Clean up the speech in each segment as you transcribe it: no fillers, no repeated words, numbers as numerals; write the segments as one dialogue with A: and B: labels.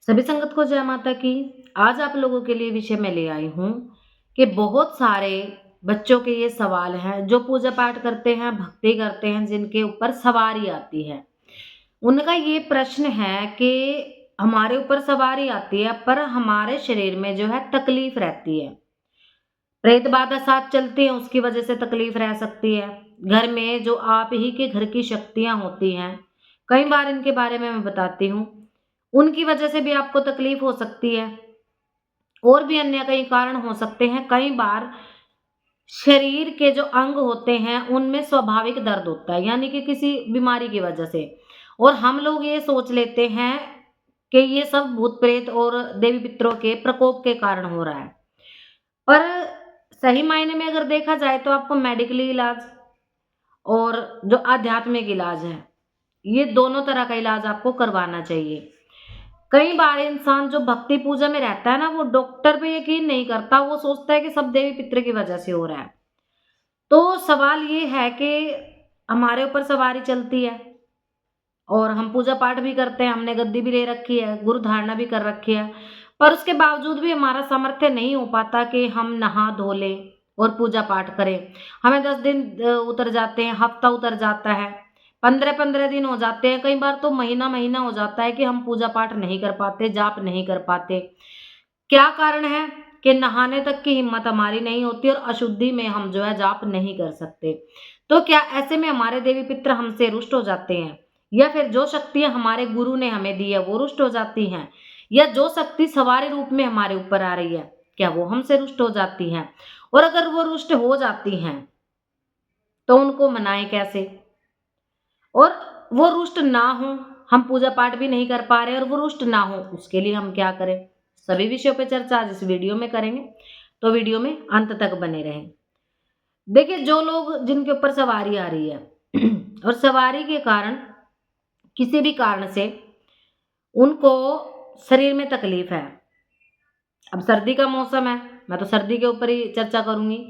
A: सभी संगत को जय माता की। आज आप लोगों के लिए विषय मैं ले आई हूँ कि बहुत सारे बच्चों के ये सवाल हैं जो पूजा पाठ करते हैं, भक्ति करते हैं, जिनके ऊपर सवारी आती है। उनका ये प्रश्न है कि हमारे ऊपर सवारी आती है पर हमारे शरीर में जो है तकलीफ रहती है। प्रेत बाधा साथ चलती है, उसकी वजह से तकलीफ रह सकती है। घर में जो आप ही के घर की शक्तियाँ होती हैं, कई बार इनके बारे में मैं बताती हूँ, उनकी वजह से भी आपको तकलीफ हो सकती है। और भी अन्य कई कारण हो सकते हैं। कई बार शरीर के जो अंग होते हैं उनमें स्वाभाविक दर्द होता है, यानी कि किसी बीमारी की वजह से, और हम लोग ये सोच लेते हैं कि ये सब भूत प्रेत और देवी पितरों के प्रकोप के कारण हो रहा है। पर सही मायने में अगर देखा जाए तो आपको मेडिकली इलाज और जो आध्यात्मिक इलाज है, ये दोनों तरह का इलाज आपको करवाना चाहिए। कई बार इंसान जो भक्ति पूजा में रहता है ना, वो डॉक्टर पे यकीन नहीं करता, वो सोचता है कि सब देवी पितर की वजह से हो रहा है। तो सवाल ये है कि हमारे ऊपर सवारी चलती है और हम पूजा पाठ भी करते हैं, हमने गद्दी भी ले रखी है, गुरु धारणा भी कर रखी है, पर उसके बावजूद भी हमारा सामर्थ्य नहीं हो पाता कि हम नहा धो लें और पूजा पाठ करें। हमें 10 दिन उतर जाते हैं, हफ्ता उतर जाता है, 15-15 दिन हो जाते हैं, कई बार तो महीना-महीना हो जाता है कि हम पूजा पाठ नहीं कर पाते, जाप नहीं कर पाते। क्या कारण है? कि नहाने तक की हिम्मत हमारी नहीं होती और अशुद्धि में हम जो है जाप नहीं कर सकते। तो क्या ऐसे में हमारे देवी पितर हमसे रुष्ट हो जाते हैं? या फिर जो शक्तियाँ हमारे गुरु ने हमें दी है वो रुष्ट हो जाती हैं? या जो शक्ति सवारी रूप में हमारे ऊपर आ रही है, क्या वो हमसे रुष्ट हो जाती हैं? और अगर वो रुष्ट हो जाती हैं, तो उनको मनाएँ कैसे? और वो रुष्ट ना हो, हम पूजा पाठ भी नहीं कर पा रहे और वो रुष्ट ना हो, उसके लिए हम क्या करें? सभी विषयों पे चर्चा आज इस वीडियो में करेंगे, तो वीडियो में अंत तक बने रहें। देखिए, जो लोग जिनके ऊपर सवारी आ रही है और सवारी के कारण किसी भी कारण से उनको शरीर में तकलीफ है। अब सर्दी का मौसम है, मैं तो सर्दी के ऊपर ही चर्चा करूँगी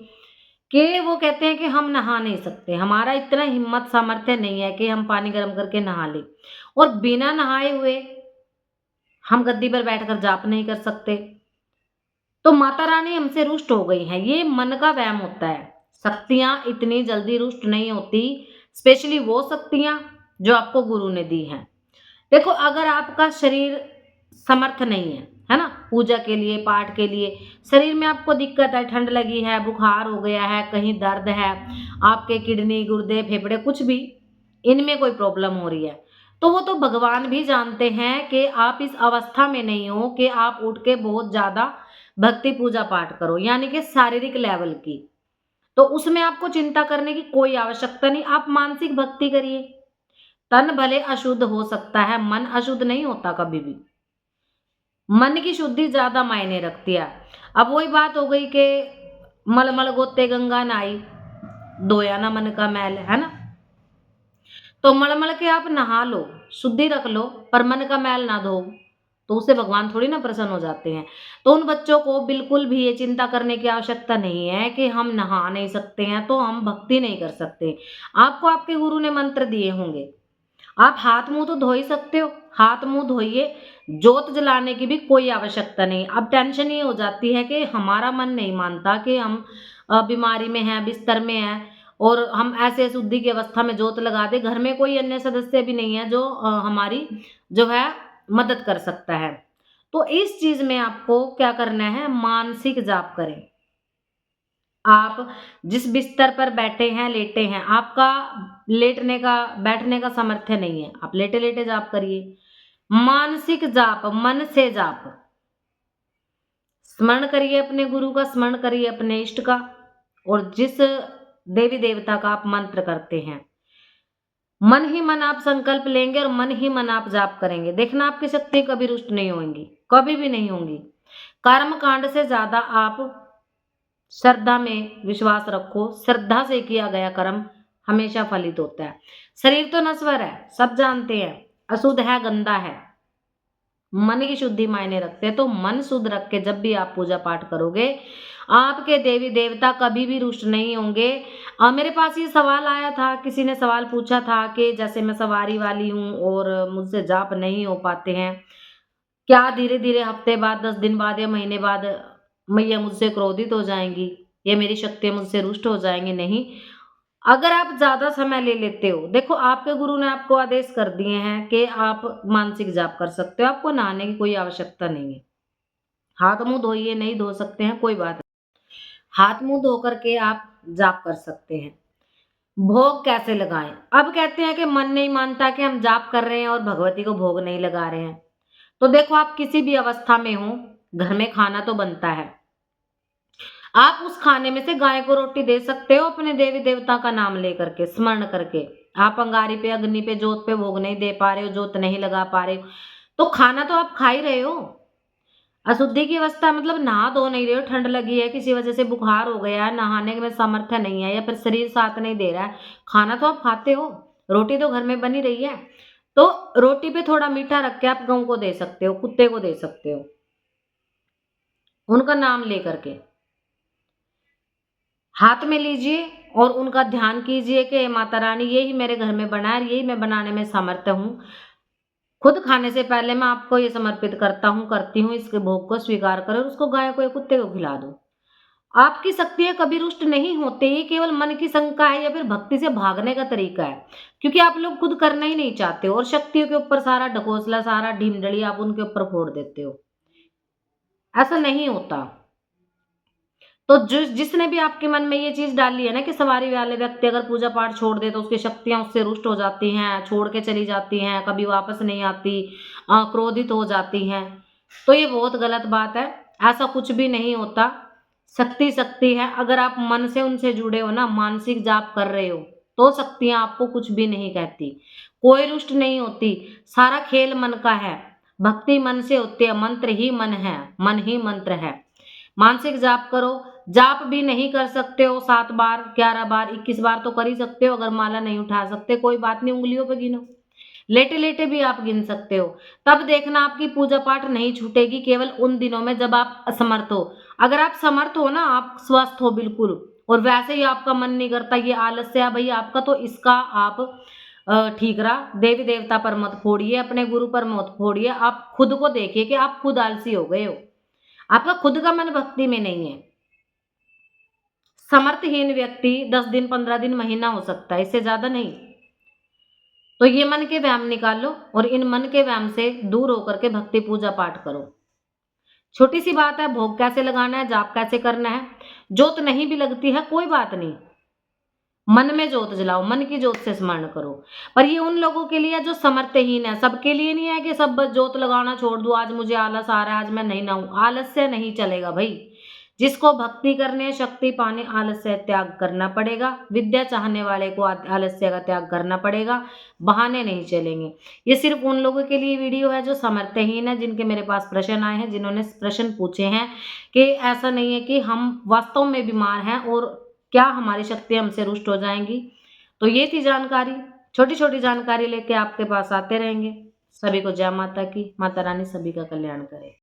A: कि वो कहते हैं कि हम नहा नहीं सकते, हमारा इतना हिम्मत सामर्थ्य नहीं है कि हम पानी गर्म करके नहा लें, और बिना नहाए हुए हम गद्दी पर बैठकर जाप नहीं कर सकते। तो माता रानी हमसे रुष्ट हो गई हैं, ये मन का वहम होता है। शक्तियाँ इतनी जल्दी रुष्ट नहीं होती, स्पेशली वो शक्तियाँ जो आपको गुरु ने दी हैं। देखो, अगर आपका शरीर समर्थ नहीं है ना? पूजा के लिए, पाठ के लिए, शरीर में आपको दिक्कत है, ठंड लगी है, बुखार हो गया है, कहीं दर्द है, आपके किडनी, गुर्दे, फेफड़े कुछ भी इनमें कोई प्रॉब्लम हो रही है, तो वो तो भगवान भी जानते हैं कि आप इस अवस्था में नहीं हो कि आप उठ के बहुत ज़्यादा भक्ति पूजा पाठ करो, यानी कि शारीरिक लेवल की। तो उसमें आपको चिंता करने की कोई आवश्यकता नहीं, आप मानसिक भक्ति करिए। तन भले अशुद्ध हो सकता है, मन अशुद्ध नहीं होता कभी भी। मन की शुद्धि ज़्यादा मायने रखती है। अब वही बात हो गई कि मल-मल गोते गंगा नाई, धोया ना मन का मैल, है ना? तो मल-मल के आप नहा लो, शुद्धि रख लो, पर मन का मैल ना धो, तो उससे भगवान थोड़ी ना प्रसन्न हो जाते हैं। तो उन बच्चों को बिल्कुल भी ये चिंता करने की आवश्यकता नहीं है कि हम नहा नहीं सकते हैं, तो हम भक्ति नहीं कर सकते। आपको आपके गुरु ने मंत्र दिए होंगे। आप हाथ मुंह तो धो ही सकते हो, हाथ मुंह धोइए, जोत जलाने की भी कोई आवश्यकता नहीं। अब टेंशन ये हो जाती है कि हमारा मन नहीं मानता कि हम बीमारी में हैं, बिस्तर में हैं, और हम ऐसे शुद्धि की अवस्था में जोत लगा दें, घर में कोई अन्य सदस्य भी नहीं है जो हमारी जो है मदद कर सकता है। तो इस चीज में आपको क्या करना है? मानसिक जाप करें। आप जिस बिस्तर पर बैठे हैं, लेटे हैं, आपका लेटने का, बैठने का सामर्थ्य नहीं है, आप लेटे-लेटे जाप करिए। मानसिक जाप, मन से जाप। स्मरण करिए अपने गुरु का, स्मरण करिए अपने इष्ट का, और जिस देवी-देवता का आप मंत्र करते हैं, मन ही मन आप संकल्प लेंगे और मन ही मन आप जाप करेंगे। देखना, आपकी शक्ति कभी रुष्ट नहीं होंगी, कभी भी नहीं होंगी। कर्म कांड से ज़्यादा आप श्रद्धा में विश्वास रखो, श्रद्धा से किया गया कर्म हमेशा फलित होता है। शरीर तो नश्वर है, सब जानते हैं, अशुद्ध है, गंदा है, मन की शुद्धि मायने रखते हैं। तो मन शुद्ध रख के जब भी आप पूजा पाठ करोगे, आपके देवी देवता कभी भी रुष्ट नहीं होंगे। मेरे पास ये सवाल आया था, किसी ने सवाल पूछा था कि जैसे मैं सवारी वाली हूँ और मुझसे जाप नहीं हो पाते हैं, क्या धीरे-धीरे हफ्ते बाद, 10 दिन बाद या महीने बाद मैया मुझसे क्रोधित हो जाएँगी या मेरी शक्तियाँ मुझसे रुष्ट हो जाएँगी? नहीं। अगर आप ज़्यादा समय ले लेते हो, देखो आपके गुरु ने आपको आदेश कर दिए हैं कि आप मानसिक जाप कर सकते हो, आपको नहाने की कोई आवश्यकता नहीं है। हाथ-मुँह धोइए, नहीं धो सकते हैं, कोई बात नहीं। हाथ-मुँह धो कर के आप जाप कर सकते हैं। भोग कैसे लगाएँ? अब कहते हैं कि मन नहीं मानता कि हम जाप कर रहे हैं और भगवती को भोग नहीं लगा रहे हैं। तो देखो आप किसी भी अवस्था में हो, घर में खाना तो बनता है। आप उस खाने में से गाय को रोटी दे सकते हो अपने देवी-देवता का नाम लेकर के, स्मरण करके। आप अंगारी पे, अग्नि पे, जोत पे भोग नहीं दे पा रहे हो, जोत नहीं लगा पा रहे हो, तो खाना तो आप खा ही रहे हो। अशुद्धि की अवस्था मतलब नहा धो नहीं रहे हो, ठंड लगी है, किसी वजह से बुखार हो गया है, नहाने में सामर्थ्य नहीं है या फिर शरीर साथ नहीं दे रहा है, खाना तो आप खाते हो, रोटी तो घर में बनी रही है। तो रोटी पे थोड़ा मीठा रख के आप गऊ को दे सकते हो, कुत्ते को दे सकते हो, उनका नाम लेकर के। हाथ में लीजिए और उनका ध्यान कीजिए कि माता रानी यही मेरे घर में बना है, यही मैं बनाने में समर्थ हूँ। खुद खाने से पहले मैं आपको ये समर्पित करता हूँ, करती हूँ, इसके भोग को स्वीकार करो और उसको गाय को या कुत्ते को खिला दो। आपकी शक्तियाँ कभी रुष्ट नहीं होती, ये केवल मन की शंका है या फिर भक्ति से भागने का तरीका है। क्योंकि आप लोग खुद करना ही नहीं चाहते हो और शक्तियों के ऊपर सारा ढकोसला, सारा ढीमडड़ी आप उनके ऊपर फोड़ देते हो। ऐसा नहीं होता। तो जिसने भी आपके मन में ये चीज़ डाली है ना कि सवारी वाले व्यक्ति अगर पूजा पाठ छोड़ दे तो उसकी शक्तियाँ उससे रुष्ट हो जाती हैं, छोड़ के चली जाती हैं, कभी वापस नहीं आती, क्रोधित हो जाती हैं, तो ये बहुत गलत बात है। ऐसा कुछ भी नहीं होता। शक्ति शक्ति है, अगर आप मन से उनसे जुड़े हो ना, मानसिक जाप कर रहे हो, तो शक्तियाँ आपको कुछ भी नहीं कहती। कोई रुष्ट नहीं होती, सारा खेल मन का है। भक्ति मन से होती है, मंत्र ही मन है, मन ही मंत्र है। मानसिक जाप करो, जाप भी नहीं कर सकते हो 7 बार, 11 बार, 21 बार तो कर ही सकते हो, अगर माला नहीं उठा सकते कोई बात नहीं, उँगलियों पे गिनो। लेटे-लेटे भी आप गिन सकते हो। तब देखना आपकी पूजा-पाठ नहीं छूटेगी केवल उन दिनों में जब आप असमर्थ हो। अगर आप समर्थ हो ना, आप स्वस्थ हो बिल्कुल और वैसे ही आपका मन नहीं करता, ये आलस्य है भई आपका, तो इसका आप ठीकरा देवी-देवता पर मत फोड़िए, अपने गुरु पर मत फोड़िए। आप खुद को देखिए कि आप खुद आलसी हो गए हो। आपका खुद का मन भक्ति में नहीं है। समर्थहीन व्यक्ति 10 दिन, 15 दिन, महीना हो सकता है, इससे ज़्यादा नहीं। तो ये मन के व्यायाम निकालो और इन मन के व्यायाम से दूर होकर के भक्ति पूजा पाठ करो। छोटी सी बात है, भोग कैसे लगाना है, जाप कैसे करना है। जोत नहीं भी लगती है, कोई बात नहीं। मन में जोत जलाओ, मन की जोत से स्मरण करो। पर ये उन लोगों के लिए है जो समर्थहीन है, सबके लिए नहीं है कि सब बस जोत लगाना छोड़ दो, आज मुझे आलस आ रहा है, आज मैं नहीं नहाऊँ। आलस्य नहीं चलेगा भई। जिसको भक्ति करनी है, शक्ति पानी, आलस्य त्याग करना पड़ेगा। विद्या चाहने वाले को आलस्य का त्याग करना पड़ेगा। बहाने नहीं चलेंगे। ये सिर्फ़ उन लोगों के लिए वीडियो है जो समर्थहीन है, जिनके मेरे पास प्रश्न आए हैं, जिन्होंने प्रश्न पूछे हैं कि ऐसा नहीं है कि हम वास्तव में बीमार हैं और क्या हमारी शक्तियाँ हमसे रुष्ट हो जाएँगी? तो ये थी जानकारी। छोटी-छोटी जानकारी लेके आपके पास आते रहेंगे। सभी को जय माता की। माता रानी सभी का कल्याण करे।